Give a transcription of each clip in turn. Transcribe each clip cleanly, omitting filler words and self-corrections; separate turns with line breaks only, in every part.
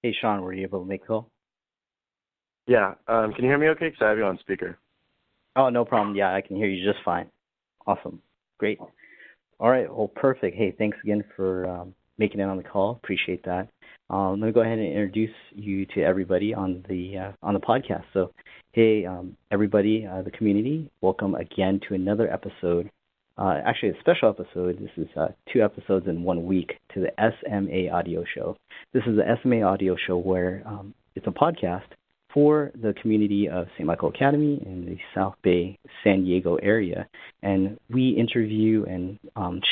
Hey, Sean, were you able to make the call?
Yeah. Can you hear me okay? Because I have you on speaker.
Oh, no problem. Yeah, I can hear you just fine. Awesome. Great. All right. Well, perfect. Hey, thanks again for making it on the call. Appreciate that. Let me go ahead and introduce you to everybody on the podcast. So, hey, everybody, the community, welcome again to another episode. Actually, a special episode. This is 2 episodes in 1 week to the SMA audio show. This is the SMA audio show where it's a podcast for the community of St. Michael Academy in the South Bay, San Diego area. And we interview and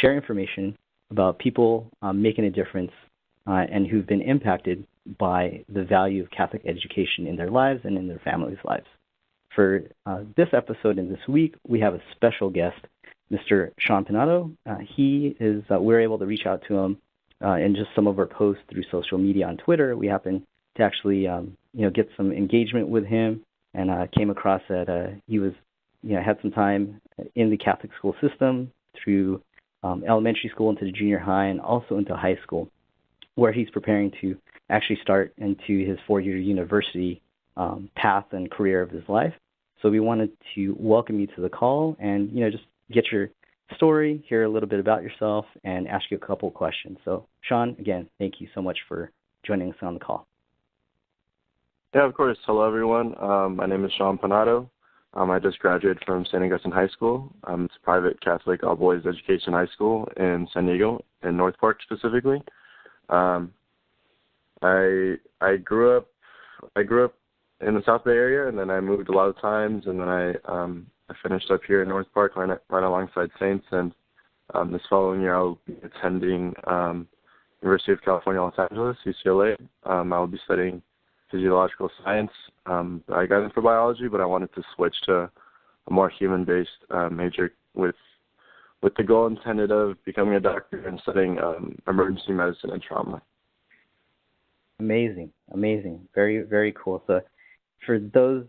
share information about people making a difference and who've been impacted by the value of Catholic education in their lives and in their families' lives. For this episode and this week, we have a special guest, Mr. Sean Panado. We're able to reach out to him in just some of our posts through social media on Twitter. We happen to actually, get some engagement with him, and came across that he was, had some time in the Catholic school system through elementary school into the junior high and also into high school, where he's preparing to actually start into his 4-year university path and career of his life. So we wanted to welcome you to the call and, just get your story, hear a little bit about yourself, and ask you a couple questions. So, Sean, again, thank you so much for joining us on the call.
Yeah, of course. Hello, everyone. My name is Sean Panado. I just graduated from St. Augustine High School. It's a private Catholic all-boys education high school in San Diego, in North Park specifically. I grew up in the South Bay area, and then I moved a lot of times, and then I finished up here in North Park right alongside Saints, and this following year I'll be attending University of California, Los Angeles, UCLA. I will be studying physiological science. I got in for biology, but I wanted to switch to a more human-based major with the goal intended of becoming a doctor and studying emergency medicine and trauma.
Amazing. Very, very cool. So for those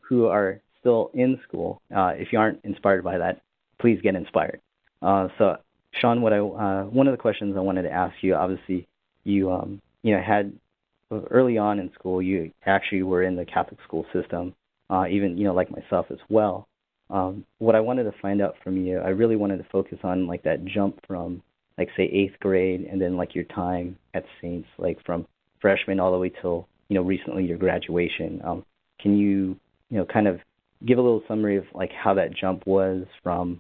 who are still in school, if you aren't inspired by that, please get inspired. So, Sean, one of the questions I wanted to ask you, obviously, you had early on in school, you actually were in the Catholic school system, even like myself as well. What I wanted to find out from you, I really wanted to focus on like that jump from like say 8th grade and then like your time at Saints, like from freshman all the way till recently your graduation. Can you kind of give a little summary of like how that jump was from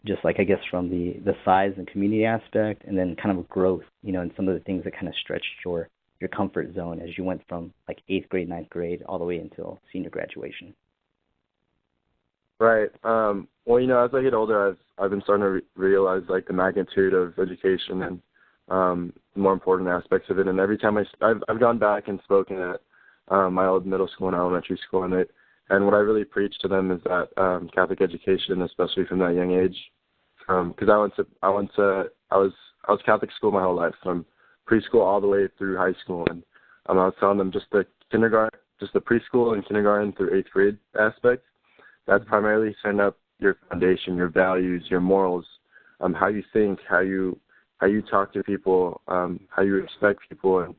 just like I guess from the size and community aspect, and then kind of growth, and some of the things that kind of stretched your comfort zone as you went from like 8th grade, 9th grade, all the way until senior graduation?
Right. Well, as I get older, I've been starting to realize like the magnitude of education and the more important aspects of it. And every time I've gone back and spoken at my old middle school and elementary school, and what I really preach to them is that Catholic education, especially from that young age, because I was Catholic school my whole life, from preschool all the way through high school, and I was telling them just the preschool and kindergarten through 8th grade aspect. That's primarily setting up your foundation, your values, your morals, how you think, how you talk to people, how you respect people, and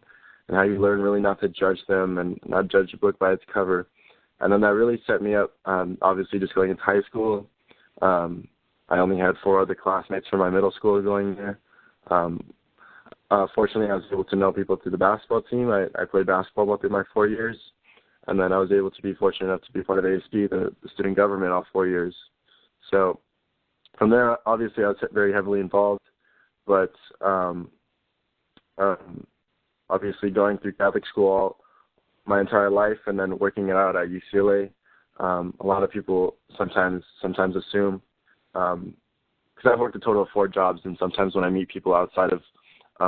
how you learn really not to judge them and not judge a book by its cover. And then that really set me up, obviously just going into high school. I only had 4 other classmates from my middle school going there. Fortunately, I was able to know people through the basketball team. I played basketball through my 4 years. And then I was able to be fortunate enough to be part of ASB, the student government, all 4 years. So from there, obviously, I was very heavily involved. But obviously going through Catholic school my entire life and then working it out at UCLA, a lot of people sometimes assume, because I've worked a total of 4 jobs, and sometimes when I meet people outside of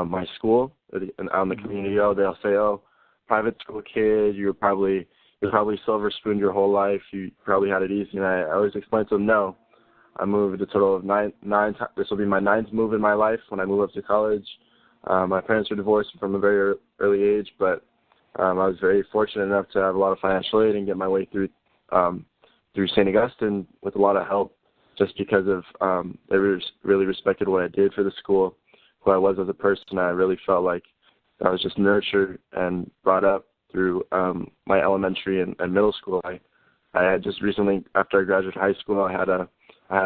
my school and out in the community, they'll say, private school kid, you're probably silver spooned your whole life, you probably had it easy. And I always explain to them, no, I moved a total of nine this will be my 9th move in my life when I move up to college. My parents were divorced from a very early age, but I was very fortunate enough to have a lot of financial aid and get my way through St. Augustine with a lot of help, just because of they really respected what I did for the school, who I was as a person. I really felt like I was just nurtured and brought up through my elementary and middle school. I had just recently, after I graduated high school, I had a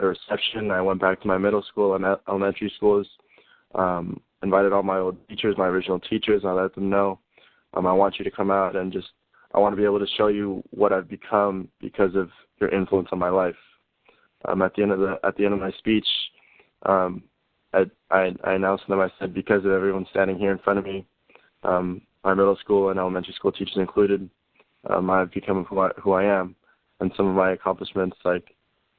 reception. I went back to my middle school and elementary schools, invited all my old teachers, my original teachers. I let them know, I want you to come out and I want to be able to show you what I've become because of your influence on my life. At the end of my speech, I announced to them. I said, because of everyone standing here in front of me, my middle school and elementary school teachers included, I've become who I am, and some of my accomplishments, like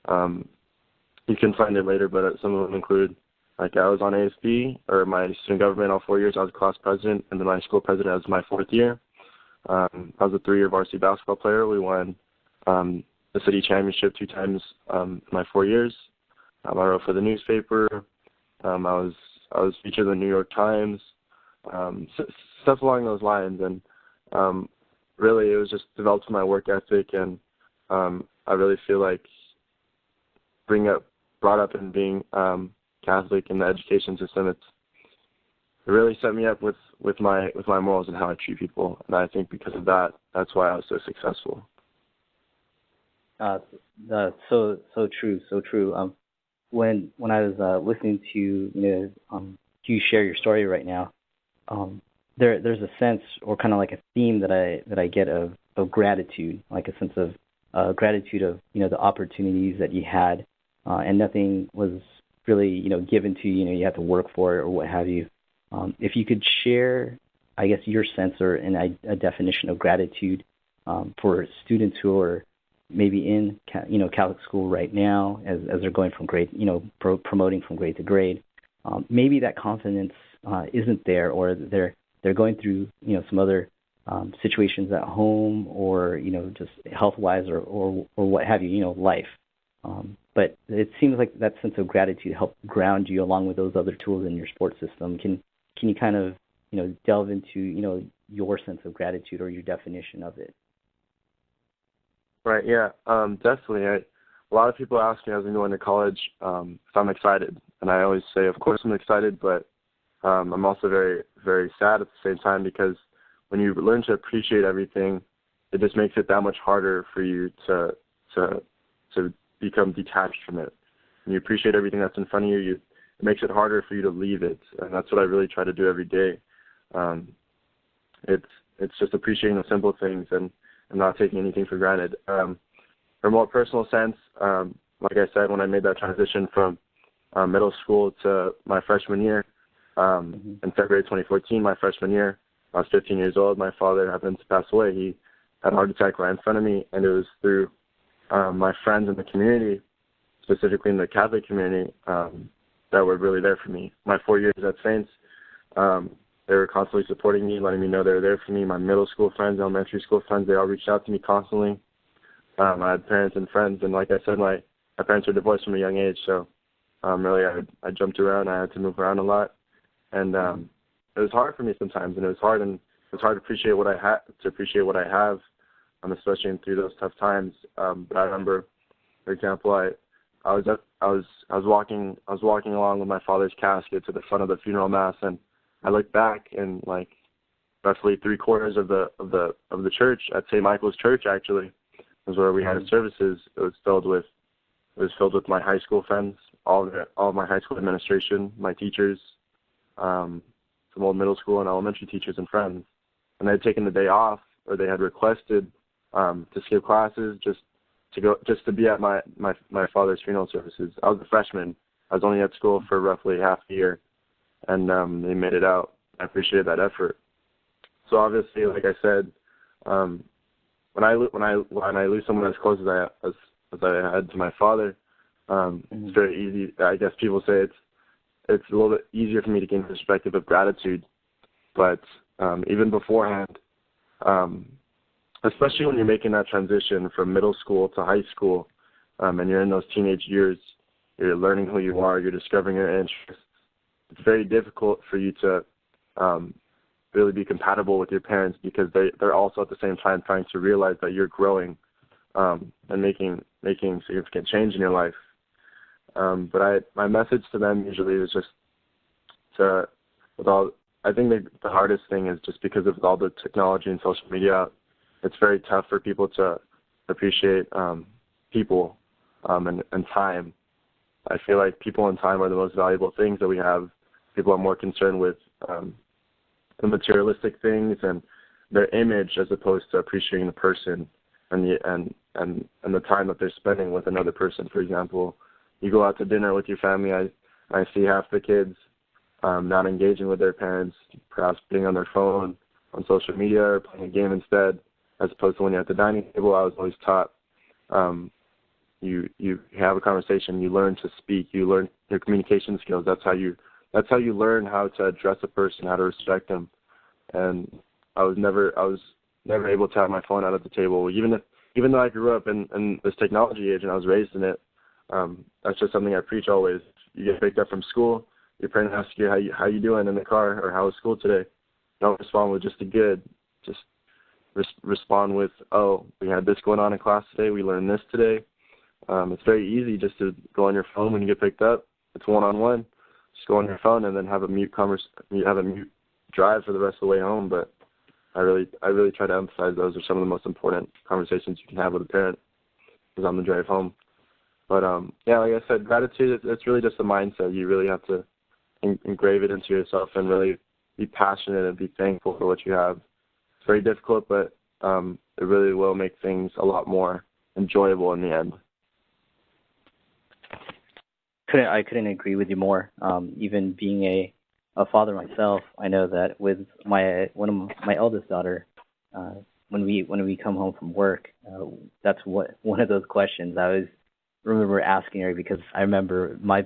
you can find it later, but some of them include, like, I was on ASB, or my student government, all 4 years. I was class president, and then my school president as my 4th year. I was a 3-year varsity basketball player. We won the city championship 2 times in my 4 years. I wrote for the newspaper. I was featured in the New York Times, stuff along those lines. And really, it was just developed my work ethic, and I really feel like brought up and being Catholic in the education system, it really set me up with my morals and how I treat people. And I think because of that, that's why I was so successful.
So true. When I was listening to you share your story right now, there's a sense, or kind of like a theme that I get of gratitude, like a sense of gratitude of the opportunities that you had, and nothing was really given to you. You had to work for it or what have you. If you could share, I guess, your sense or a definition of gratitude for students who are maybe in Catholic school right now, as they're going from grade, promoting from grade to grade. Maybe that confidence isn't there, or they're going through some other situations at home, or just health-wise, or what have you, life. But it seems like that sense of gratitude helped ground you along with those other tools in your sports system. Can you kind of delve into your sense of gratitude or your definition of it?
Right. Yeah. Definitely. A lot of people ask me as I'm going to college if I'm excited, and I always say, of course I'm excited, but I'm also very, very sad at the same time, because when you learn to appreciate everything, it just makes it that much harder for you to become detached from it. When you appreciate everything that's in front of you, it makes it harder for you to leave it, and that's what I really try to do every day. It's just appreciating the simple things and not taking anything for granted. From a more personal sense, like I said, when I made that transition from middle school to my freshman year, in February 2014, my freshman year, I was 15 years old. My father happened to pass away. He had a heart attack right in front of me, and it was through my friends in the community, specifically in the Catholic community, that were really there for me. My 4 years at Saints, they were constantly supporting me, letting me know they were there for me. My middle school friends, elementary school friends, they all reached out to me constantly. I had parents and friends, and like I said, my parents were divorced from a young age, so really I jumped around. I had to move around a lot, and it was hard for me sometimes, and it was hard to appreciate what I have, especially through those tough times. But I remember, for example, I was walking along with my father's casket to the front of the funeral mass, and I looked back, and like roughly 3/4 of the church at St. Michael's Church actually was where we had our services. It was filled with my high school friends, all of my high school administration, my teachers, some old middle school and elementary teachers and friends, and they had taken the day off, or they had requested to skip classes just to be at my father's funeral services. I was a freshman. I was only at school for roughly half a year, and they made it out. I appreciated that effort. So obviously, like I said, when I lose someone as close as I had to my father, it's very easy. I guess people say it's a little bit easier for me to gain perspective of gratitude. But even beforehand, especially when you're making that transition from middle school to high school, and you're in those teenage years, you're learning who you are, you're discovering your interests. It's very difficult for you to really be compatible with your parents, because they're also at the same time trying to realize that you're growing and making significant change in your life. But my message to them usually is just I think the hardest thing is just because of all the technology and social media, it's very tough for people to appreciate people and time. I feel like people and time are the most valuable things that we have. People are more concerned with the materialistic things and their image as opposed to appreciating the person and the time that they're spending with another person. For example, you go out to dinner with your family, I see half the kids not engaging with their parents, perhaps being on their phone, on social media, or playing a game instead, as opposed to when you're at the dining table. I was always taught you have a conversation, you learn to speak, you learn your communication skills. That's how you learn how to address a person, how to respect them. And I was never able to have my phone out at the table, even though I grew up in this technology age and I was raised in it. That's just something I preach always. You get picked up from school, your parent asks you how you doing in the car, or how was school today. Don't respond with just a good. Just respond with, oh, we had this going on in class today, we learned this today. It's very easy just to go on your phone when you get picked up. It's one-on-one. Just go on your phone and then have a mute drive for the rest of the way home. But I really try to emphasize those are some of the most important conversations you can have with a parent is on the drive home. But yeah, like I said, gratitude, it's really just a mindset. You really have to engrave it into yourself and really be passionate and be thankful for what you have. It's very difficult, but it really will make things a lot more enjoyable in the end.
I couldn't agree with you more. Even being a father myself, I know that with my eldest daughter, when we come home from work, that's one of those questions I always remember asking her, because I remember my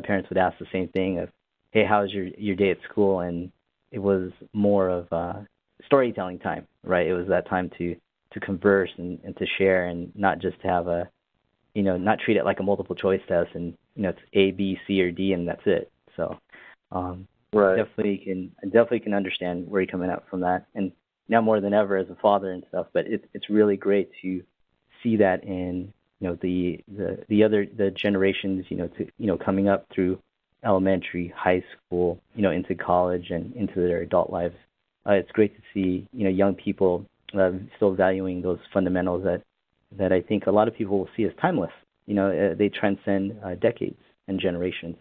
parents would ask the same thing of, hey, how's your day at school? And it was more of storytelling time, right? It was that time to converse and to share, and not just have not treat it like a multiple choice test and it's A, B, C, or D, and that's it. So
right.
definitely can understand where you're coming up from that, and now more than ever as a father and stuff. But it's really great to see that in the generations coming up through elementary, high school, into college and into their adult lives. It's great to see young people still valuing those fundamentals that I think a lot of people will see as timeless. They transcend decades and generations.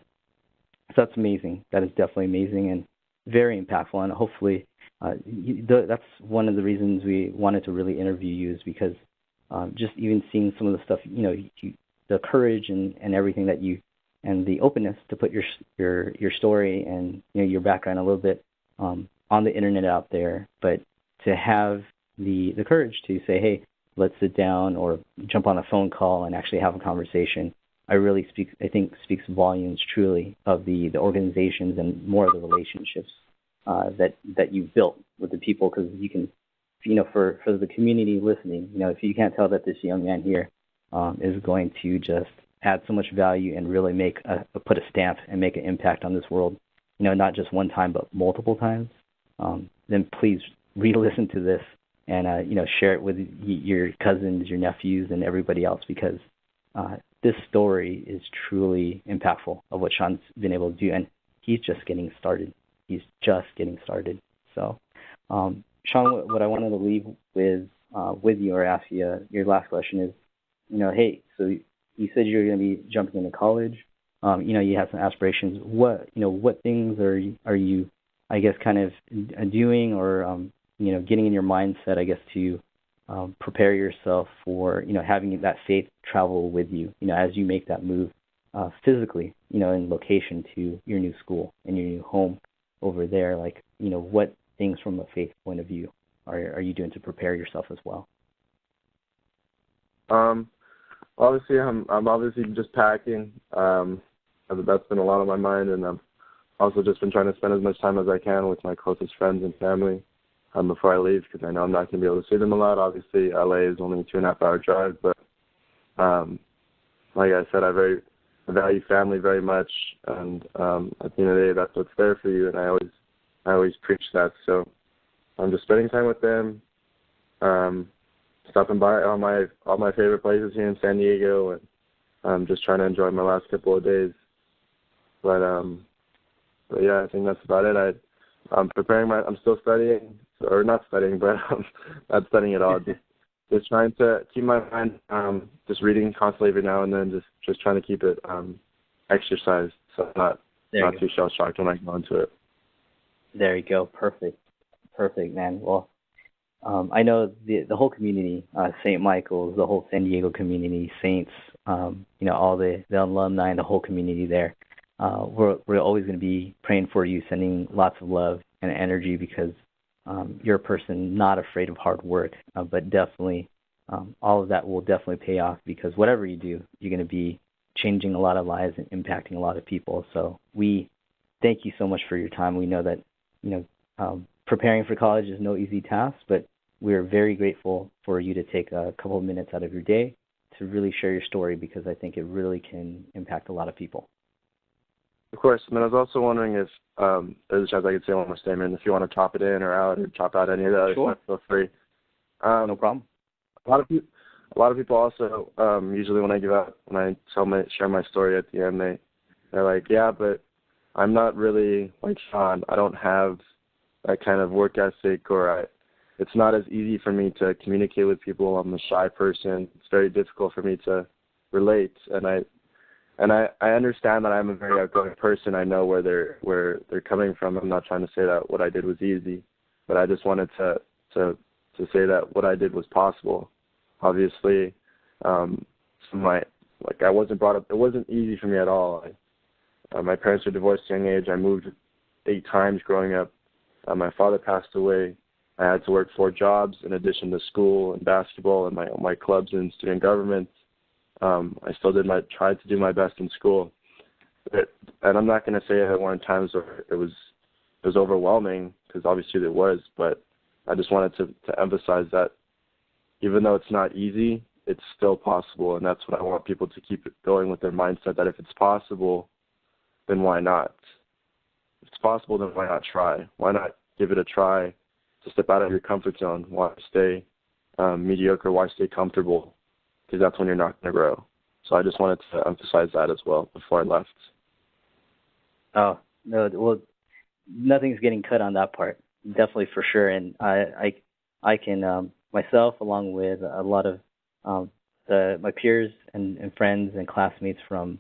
So that's amazing. That is definitely amazing and very impactful. And hopefully, that's one of the reasons we wanted to really interview you, is because just even seeing some of the stuff, the courage and everything that you, and the openness to put your story and your background a little bit on the internet out there, but to have the courage to say, hey, let's sit down or jump on a phone call and actually have a conversation, I think speaks volumes truly of the organizations and more of the relationships that you've built with the people. Because you can, for the community listening, if you can't tell that this young man here is going to just add so much value and really put a stamp and make an impact on this world, not just one time but multiple times, then please re-listen to this and share it with your cousins, your nephews, and everybody else, because this story is truly impactful of what Sean's been able to do, and he's just getting started. So, Sean, what I wanted to leave with you or ask you, your last question is, hey, so you said you're going to be jumping into college. You have some aspirations. What things are you, I guess, kind of doing or getting in your mindset, I guess, to prepare yourself for, having that faith travel with you, as you make that move physically, in location to your new school and your new home over there. Like, what things from a faith point of view are you doing to prepare yourself as well?
Obviously, I'm obviously just packing. That's been a lot on my mind, and I've also just been trying to spend as much time as I can with my closest friends and family before I leave, because I know I'm not going to be able to see them a lot. Obviously, LA is only a 2.5-hour drive, but like I said, I value family very much, and at the end of the day, that's what's there for you, and I always preach that. So I'm just spending time with them, stopping by all my favorite places here in San Diego, and I'm just trying to enjoy my last couple of days. But yeah, I think that's about it. I'm still studying, or not studying, but not studying at all. Just trying to keep my mind just reading constantly every now and then, just trying to keep it exercised, so I'm not too shell shocked when I go into it.
There you go. Perfect, man. Well, I know the whole community, St. Michael's, the whole San Diego community, Saints, all the alumni and the whole community there. We're always going to be praying for you, sending lots of love and energy, because you're a person not afraid of hard work, but definitely all of that will definitely pay off, because whatever you do, you're going to be changing a lot of lives and impacting a lot of people. So we thank you so much for your time. We know that preparing for college is no easy task, but we're very grateful for you to take a couple of minutes out of your day to really share your story, because I think it really can impact a lot of people.
Of course. And I was also wondering if there's a chance I could say one more statement. If you want to top it in or out, or chop out any of that,
sure,
feel free.
No problem.
A lot of people also usually when I share my story at the end, they're like, yeah, but I'm not really like Sean. I don't have that kind of work ethic, or it's not as easy for me to communicate with people. I'm a shy person. It's very difficult for me to relate, and I understand that I'm a very outgoing person. I know where they're coming from. I'm not trying to say that what I did was easy, but I just wanted to say that what I did was possible. Obviously, I wasn't brought up. It wasn't easy for me at all. My parents were divorced at a young age. I moved 8 times growing up. My father passed away. I had to work 4 jobs in addition to school and basketball and my clubs and student government. I still tried to do my best in school. And I'm not going to say there weren't times where it was overwhelming, because obviously there was, but I just wanted to emphasize that even though it's not easy, it's still possible, and that's what I want people to keep going with their mindset, that if it's possible, then why not? If it's possible, then why not try? Why not give it a try to step out of your comfort zone? Why stay mediocre? Why stay comfortable? Because that's when you're not going to grow. So I just wanted to emphasize that as well before I left.
Oh, no, well, nothing's getting cut on that part, definitely, for sure. And I can, myself, along with a lot of my peers and friends and classmates from,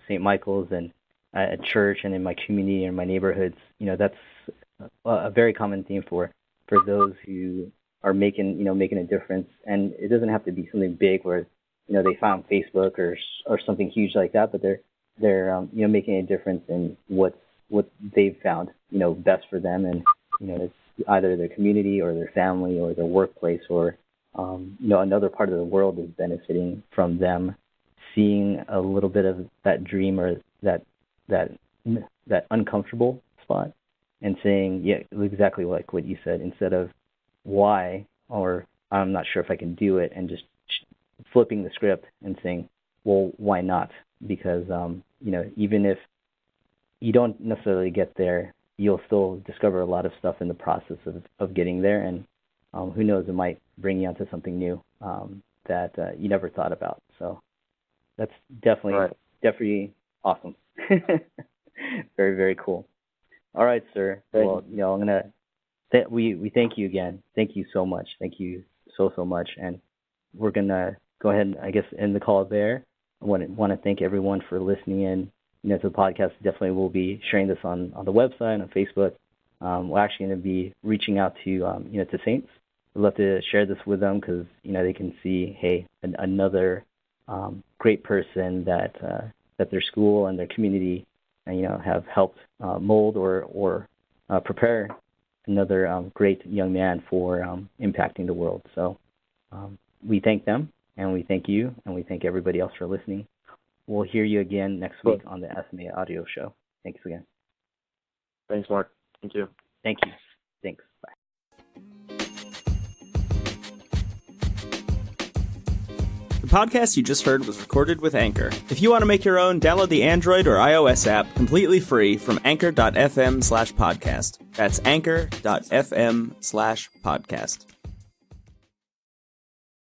St. Michael's and at church and in my community and my neighborhoods, that's a very common theme for those who are making a difference. And it doesn't have to be something big where, they found Facebook or something huge like that, but they're making a difference in what they've found, best for them. And, it's either their community or their family or their workplace, or, another part of the world is benefiting from them seeing a little bit of that dream or that uncomfortable spot and saying, yeah, exactly like what you said, instead of why, or I'm not sure if I can do it, and just flipping the script and saying, well, why not? Because, even if you don't necessarily get there, you'll still discover a lot of stuff in the process of getting there. And who knows, it might bring you onto something new that you never thought about. So that's definitely awesome. Very, very cool. All right, sir. Well, I'm gonna. We thank you again. Thank you so much. Thank you so much. And we're gonna go ahead and, I guess, end the call there. I want to thank everyone for listening in. To the podcast. Definitely, we'll be sharing this on the website, on Facebook. We're actually going to be reaching out to to Saints. We'd love to share this with them, because they can see, hey, another great person that their school and their community have helped mold or prepare another great young man for impacting the world. So we thank them, and we thank you, and we thank everybody else for listening. We'll hear you again next week on the SMA audio show. Thanks again.
Thanks, Mark. Thank you.
Thank you. Thanks. Bye.
The podcast you just heard was recorded with Anchor. If you want to make your own, download the Android or iOS app completely free from anchor.fm/podcast. That's anchor.fm/podcast.